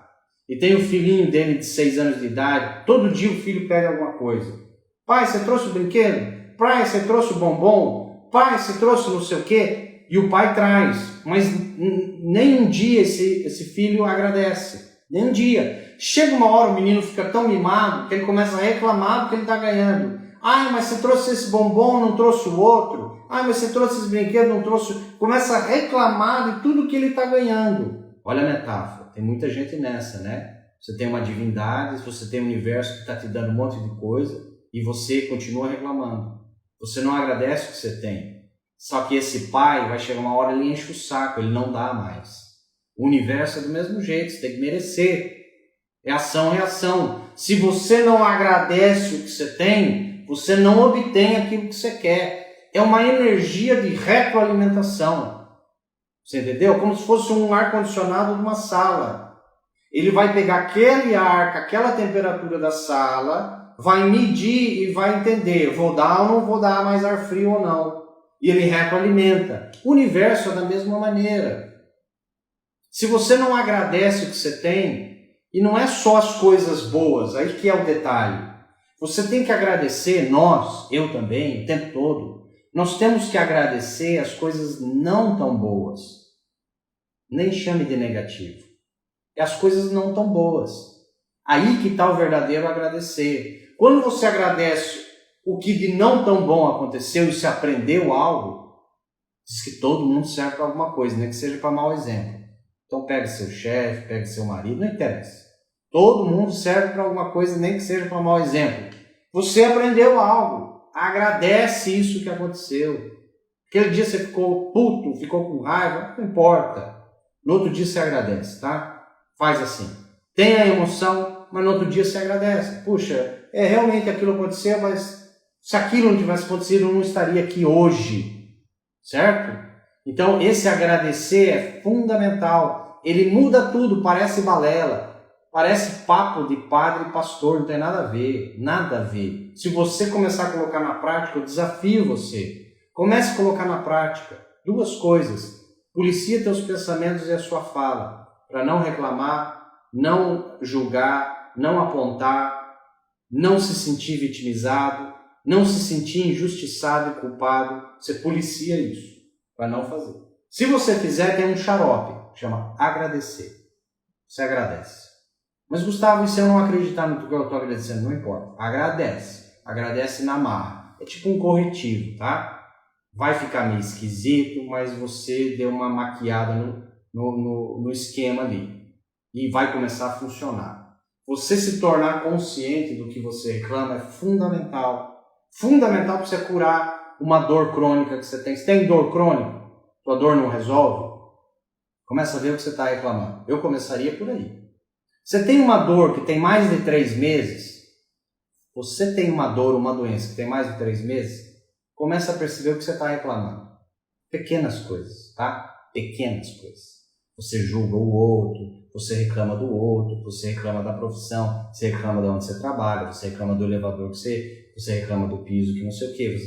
e tem o filhinho dele de 6 anos de idade, todo dia o filho pede alguma coisa. Pai, você trouxe o brinquedo? Pai, você trouxe o bombom? Pai, você trouxe não sei o quê? E o pai traz, mas nem um dia esse filho agradece. Nem um dia. Chega uma hora o menino fica tão mimado que ele começa a reclamar do que ele está ganhando. Ah, mas você trouxe esse bombom, não trouxe o outro. Ah, mas você trouxe esse brinquedo, não trouxe... Começa a reclamar de tudo que ele está ganhando. Olha a metáfora. Tem muita gente nessa, né? Você tem uma divindade, você tem um universo que está te dando um monte de coisa e você continua reclamando. Você não agradece o que você tem. Só que esse pai, vai chegar uma hora, ele enche o saco, ele não dá mais. O universo é do mesmo jeito, você tem que merecer. É ação, reação. Se você não agradece o que você tem, você não obtém aquilo que você quer. É uma energia de retroalimentação. Você entendeu? Como se fosse um ar-condicionado de uma sala. Ele vai pegar aquele ar, com aquela temperatura da sala, vai medir e vai entender, vou dar ou não vou dar mais ar frio ou não. E ele retroalimenta. O universo é da mesma maneira. Se você não agradece o que você tem, e não é só as coisas boas, aí que é o detalhe. Você tem que agradecer, nós, eu também, o tempo todo. Nós temos que agradecer as coisas não tão boas. Nem chame de negativo. É as coisas não tão boas. Aí que está o verdadeiro agradecer. Quando você agradece o que de não tão bom aconteceu e se aprendeu algo, diz que todo mundo serve para alguma coisa, nem que seja para mau exemplo. Então pegue seu chefe, pegue seu marido, não interessa. Todo mundo serve para alguma coisa, nem que seja para mau exemplo. Você aprendeu algo. Agradece isso que aconteceu. Aquele dia você ficou puto, ficou com raiva, não importa. No outro dia você agradece, tá? Faz assim. Tem a emoção, mas no outro dia você agradece. Puxa, realmente aquilo aconteceu, mas se aquilo não tivesse acontecido, eu não estaria aqui hoje. Certo? Então, esse agradecer é fundamental. Ele muda tudo, parece balela. Parece papo de padre e pastor, não tem nada a ver, nada a ver. Se você começar a colocar na prática, eu desafio você. Comece a colocar na prática 2 coisas. Policia teus pensamentos e a sua fala, para não reclamar, não julgar, não apontar, não se sentir vitimizado, não se sentir injustiçado e culpado. Você policia isso, para não fazer. Se você fizer, tem um xarope, chama agradecer. Você agradece. Mas Gustavo, e se eu não acreditar no que eu estou agradecendo? Não importa. Agradece. Agradece na marra. É tipo um corretivo, tá? Vai ficar meio esquisito, mas você deu uma maquiada no esquema ali. E vai começar a funcionar. Você se tornar consciente do que você reclama é fundamental. Fundamental para você curar uma dor crônica que você tem. Você tem dor crônica? Tua dor não resolve? Começa a ver o que você está reclamando. Eu começaria por aí. Você tem uma dor que tem mais de 3 meses? Você tem uma dor, uma doença que tem mais de 3 meses? Começa a perceber o que você está reclamando. Pequenas coisas, tá? Pequenas coisas. Você julga o outro, você reclama do outro, você reclama da profissão, você reclama de onde você trabalha, você reclama do elevador que você reclama do piso que não sei o que.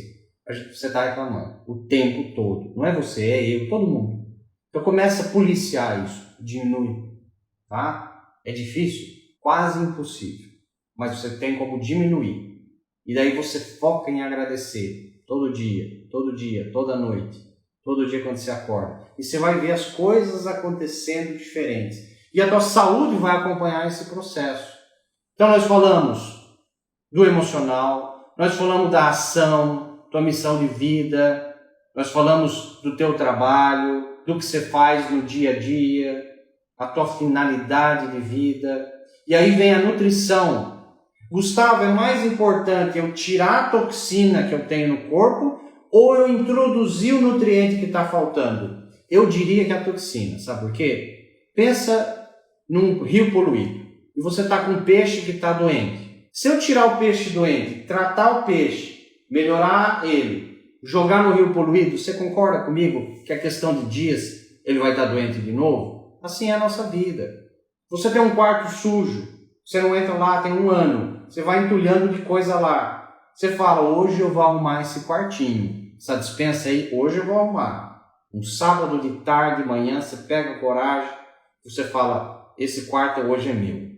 Você está reclamando o tempo todo. Não é você, é eu, todo mundo. Então começa a policiar isso, diminui. Tá? É difícil? Quase impossível. Mas você tem como diminuir. E daí você foca em agradecer todo dia, toda noite, todo dia quando você acorda. E você vai ver as coisas acontecendo diferentes. E a tua saúde vai acompanhar esse processo. Então nós falamos do emocional, nós falamos da ação, tua missão de vida, nós falamos do teu trabalho, do que você faz no dia a dia, a tua finalidade de vida. E aí vem a nutrição. Gustavo, é mais importante eu tirar a toxina que eu tenho no corpo ou eu introduzir o nutriente que está faltando? Eu diria que a toxina, sabe por quê? Pensa num rio poluído e você está com um peixe que está doente. Se eu tirar o peixe doente, tratar o peixe, melhorar ele, jogar no rio poluído, você concorda comigo que a questão de dias ele vai estar doente de novo? Assim é a nossa vida. Você tem um quarto sujo, você não entra lá, tem 1 ano, você vai entulhando de coisa lá. Você fala, hoje eu vou arrumar esse quartinho, essa despensa aí, hoje eu vou arrumar. Um sábado de tarde, de manhã, você pega a coragem, você fala, esse quarto hoje é meu.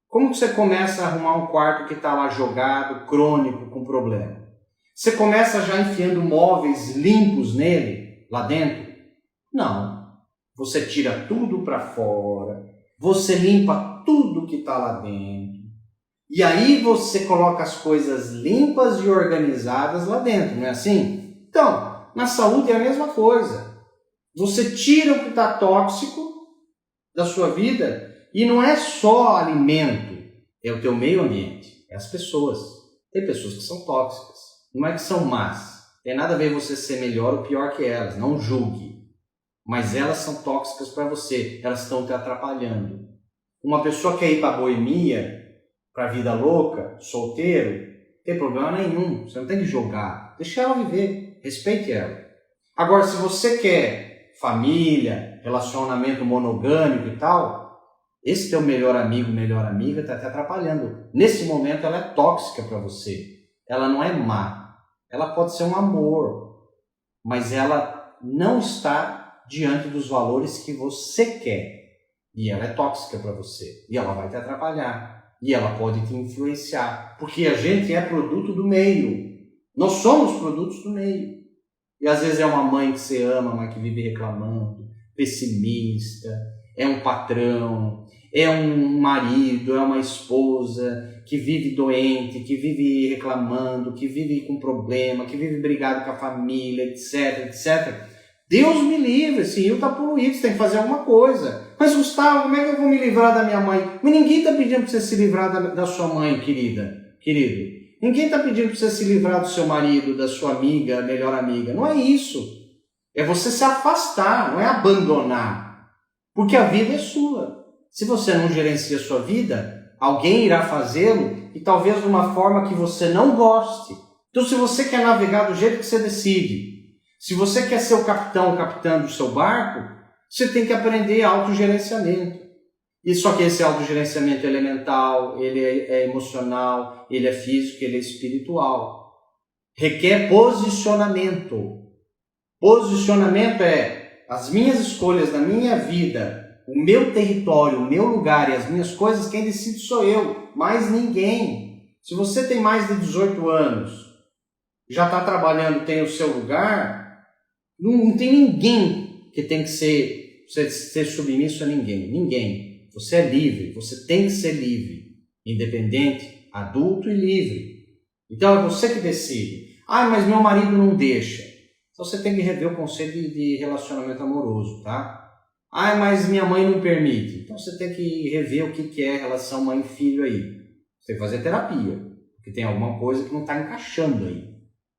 Como que você começa a arrumar um quarto que está lá jogado, crônico, com problema? Você começa já enfiando móveis limpos nele, lá dentro? Não. Você tira tudo para fora, você limpa tudo que está lá dentro. E aí você coloca as coisas limpas e organizadas lá dentro, não é assim? Então, na saúde é a mesma coisa. Você tira o que está tóxico da sua vida e não é só alimento, é o teu meio ambiente, é as pessoas. Tem pessoas que são tóxicas, não é que são más. Tem nada a ver você ser melhor ou pior que elas, não julgue. Mas elas são tóxicas para você, elas estão te atrapalhando. Uma pessoa que quer ir para a boemia, para a vida louca, solteiro, não tem problema nenhum. Você não tem que julgar. Deixa ela viver. Respeite ela. Agora, se você quer família, relacionamento monogâmico e tal, esse teu melhor amigo, melhor amiga está te atrapalhando. Nesse momento ela é tóxica para você. Ela não é má. Ela pode ser um amor. Mas ela não está diante dos valores que você quer. E ela é tóxica para você. E ela vai te atrapalhar. E ela pode te influenciar. Porque a gente é produto do meio. Nós somos produtos do meio. E às vezes é uma mãe que você ama, mas que vive reclamando, pessimista, é um patrão, é um marido, é uma esposa que vive doente, que vive reclamando, que vive com problema, que vive brigado com a família, etc, etc. Deus me livre, esse rio está poluído, você tem que fazer alguma coisa. Mas Gustavo, como é que eu vou me livrar da minha mãe? Mas ninguém está pedindo para você se livrar da sua mãe, querido. Ninguém está pedindo para você se livrar do seu marido, da sua amiga, melhor amiga. Não é isso. É você se afastar, não é abandonar. Porque a vida é sua. Se você não gerencia a sua vida, alguém irá fazê-lo e talvez de uma forma que você não goste. Então, se você quer navegar do jeito que você decide, se você quer ser o capitão do seu barco, você tem que aprender autogerenciamento. E só que esse autogerenciamento é mental, ele é emocional, ele é físico, ele é espiritual. Requer posicionamento. Posicionamento é as minhas escolhas na minha vida, o meu território, o meu lugar e as minhas coisas, quem decide sou eu, mais ninguém. Se você tem mais de 18 anos, já está trabalhando, tem o seu lugar, não tem ninguém que tem que ser submisso a ninguém. Ninguém. Você é livre, você tem que ser livre, independente, adulto e livre. Então é você que decide. Ah, mas meu marido não deixa. Então você tem que rever o conceito de relacionamento amoroso, tá? Ah, mas minha mãe não permite. Então você tem que rever o que é relação mãe-filho aí. Você tem que fazer terapia, porque tem alguma coisa que não está encaixando aí.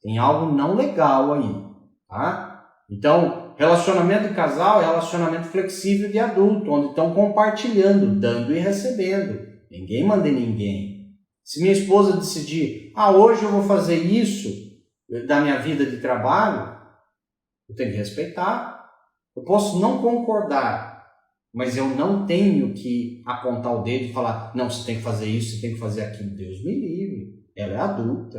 Tem algo não legal aí, tá? Então, relacionamento de casal é relacionamento flexível de adulto, onde estão compartilhando, dando e recebendo. Ninguém manda em ninguém. Se minha esposa decidir, hoje eu vou fazer isso da minha vida de trabalho, eu tenho que respeitar. Eu posso não concordar, Mas eu não tenho que apontar o dedo e falar, não, você tem que fazer isso, você tem que fazer aquilo. Deus me livre. Ela é adulta.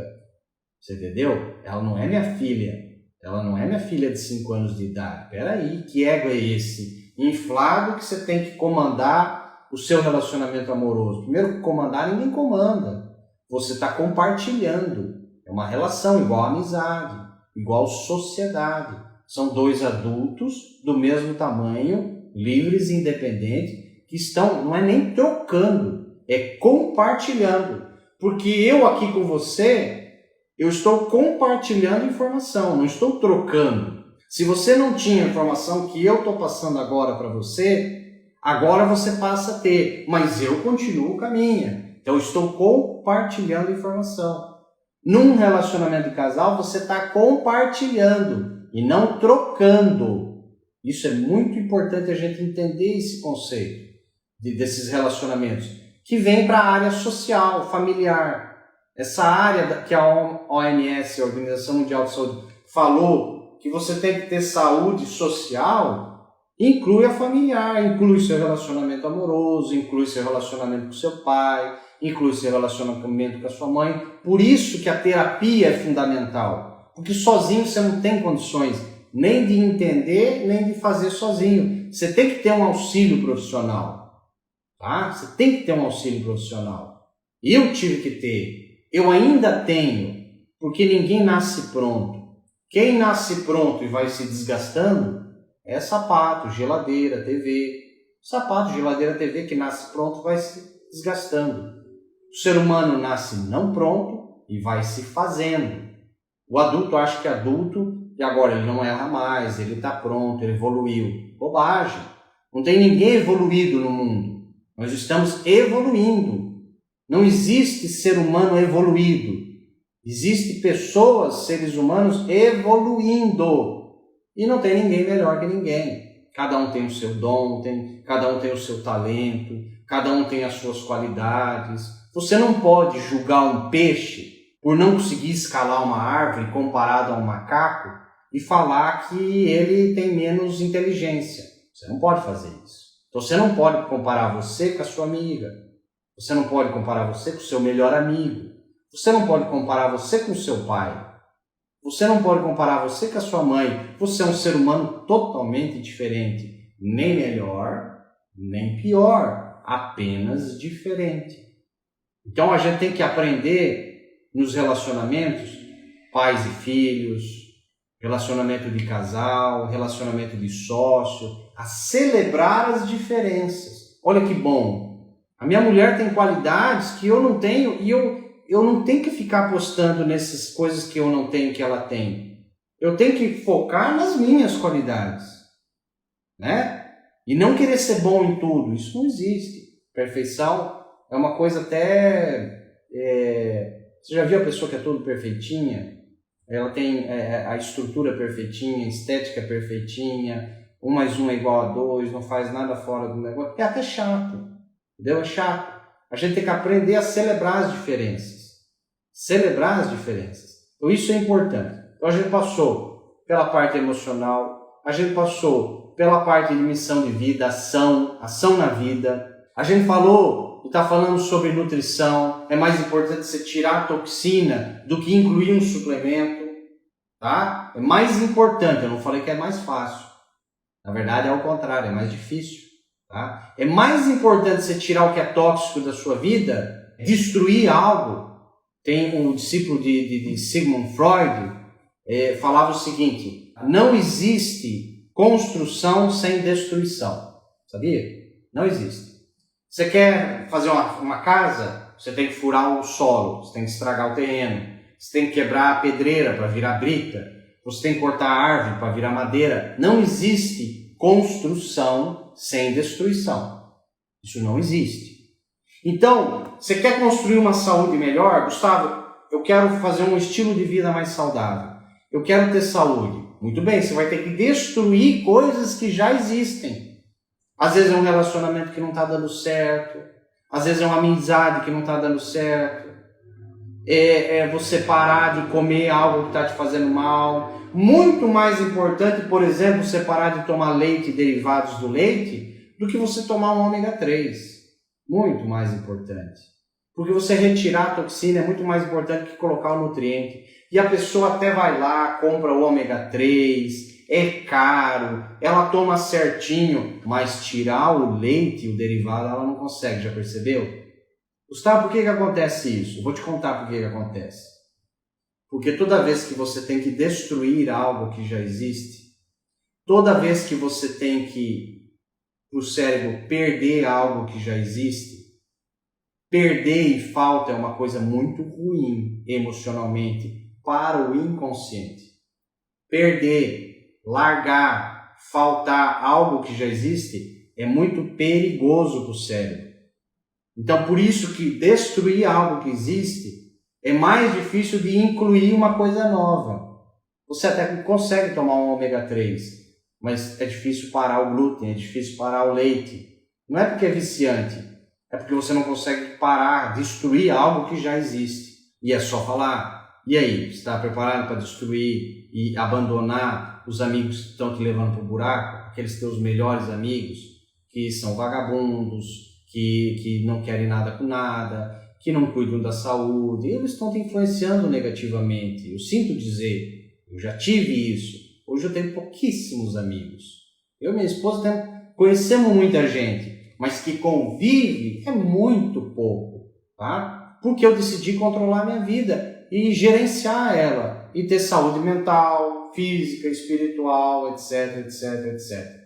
Você entendeu? Ela não é minha filha. Ela não é minha filha de 5 anos de idade. Peraí, que ego é esse? Inflado que você tem que comandar o seu relacionamento amoroso. Primeiro, comandar ninguém comanda. Você está compartilhando. É uma relação igual amizade, igual sociedade. São 2 adultos do mesmo tamanho, livres e independentes, que estão, não é nem trocando, é compartilhando. Porque eu aqui com você, eu estou compartilhando informação, não estou trocando. Se você não tinha a informação que eu estou passando agora para você, agora você passa a ter, mas eu continuo com a minha. Então eu estou compartilhando informação. Num relacionamento de casal, você está compartilhando e não trocando. Isso é muito importante a gente entender esse conceito desses relacionamentos, que vem para a área social, familiar. Essa área que a OMS, a Organização Mundial de Saúde, falou que você tem que ter saúde social, inclui a familiar, inclui seu relacionamento amoroso, inclui seu relacionamento com seu pai, inclui seu relacionamento com a sua mãe. Por isso que a terapia é fundamental, porque sozinho você não tem condições nem de entender, nem de fazer sozinho. Você tem que ter um auxílio profissional, tá? Você tem que ter um auxílio profissional. Eu tive que ter, eu ainda tenho, porque ninguém nasce pronto. Quem nasce pronto e vai se desgastando é sapato, geladeira, TV. Sapato, geladeira, TV que nasce pronto vai se desgastando. O ser humano nasce não pronto e vai se fazendo. O adulto acha que é adulto e agora ele não erra mais, ele está pronto, ele evoluiu. Bobagem. Não tem ninguém evoluído no mundo. Nós estamos evoluindo. Não existe ser humano evoluído. Existem pessoas, seres humanos evoluindo. E não tem ninguém melhor que ninguém. Cada um tem o seu dom, cada um tem o seu talento, cada um tem as suas qualidades. Você não pode julgar um peixe por não conseguir escalar uma árvore comparado a um macaco e falar que ele tem menos inteligência. Você não pode fazer isso. Então você não pode comparar você com a sua amiga. Você não pode comparar você com o seu melhor amigo. Você não pode comparar você com o seu pai. Você não pode comparar você com a sua mãe. Você é um ser humano totalmente diferente. Nem melhor, nem pior. Apenas diferente. Então a gente tem que aprender nos relacionamentos, pais e filhos, relacionamento de casal, relacionamento de sócio, a celebrar as diferenças. Olha que bom. A minha mulher tem qualidades que eu não tenho e eu não tenho que ficar apostando nessas coisas que eu não tenho que ela tem. Eu tenho que focar nas minhas qualidades, né? E não querer ser bom em tudo. Isso não existe. Perfeição é uma coisa até... Você já viu a pessoa que é toda perfeitinha? Ela tem a estrutura perfeitinha, a estética perfeitinha, 1 mais 1 é igual a 2, não faz nada fora do negócio. É até chato, entendeu? É chato. A gente tem que aprender a celebrar as diferenças. Celebrar as diferenças. Então isso é importante. Então a gente passou pela parte emocional, a gente passou pela parte de missão de vida, ação na vida. A gente falou, está falando sobre nutrição. É mais importante você tirar a toxina do que incluir um suplemento, tá? É mais importante, eu não falei que é mais fácil. Na verdade é ao contrário, é mais difícil, tá? É mais importante você tirar o que é tóxico da sua vida, destruir algo. Tem um discípulo de Sigmund Freud, falava o seguinte: não existe construção sem destruição. Sabia? Não existe. Você quer fazer uma casa, você tem que furar o solo, você tem que estragar o terreno, você tem que quebrar a pedreira para virar brita, você tem que cortar a árvore para virar madeira. Não existe construção sem destruição. Isso não existe. Então, você quer construir uma saúde melhor? Gustavo, eu quero fazer um estilo de vida mais saudável. Eu quero ter saúde. Muito bem, você vai ter que destruir coisas que já existem. Às vezes é um relacionamento que não está dando certo. Às vezes é uma amizade que não está dando certo. É você parar de comer algo que está te fazendo mal. Muito mais importante, por exemplo, você parar de tomar leite e derivados do leite do que você tomar um ômega 3. Muito mais importante. Porque você retirar a toxina é muito mais importante que colocar o nutriente. E a pessoa até vai lá, compra o ômega 3, é caro, ela toma certinho, mas tirar o leite e o derivado ela não consegue, já percebeu? Gustavo, por que acontece isso? Vou te contar por que acontece. Porque toda vez que você tem que destruir algo que já existe, toda vez que você tem que, para o cérebro, perder algo que já existe, perder e falta é uma coisa muito ruim emocionalmente para o inconsciente. Perder, largar, faltar algo que já existe é muito perigoso para o cérebro. Então, por isso que destruir algo que existe é mais difícil de incluir uma coisa nova. Você até consegue tomar um ômega 3, mas é difícil parar o glúten, é difícil parar o leite. Não é porque é viciante, é porque você não consegue parar, destruir algo que já existe. E é só falar, e aí, você está preparado para destruir e abandonar os amigos que estão te levando para o buraco? Aqueles teus melhores amigos, que são vagabundos, que não querem nada com nada, que não cuidam da saúde, eles estão te influenciando negativamente. Eu sinto dizer, eu já tive isso. Hoje eu tenho pouquíssimos amigos. Eu e minha esposa conhecemos muita gente, mas que convive é muito pouco, tá? Porque eu decidi controlar minha vida e gerenciar ela, e ter saúde mental, física, espiritual, etc, etc, etc.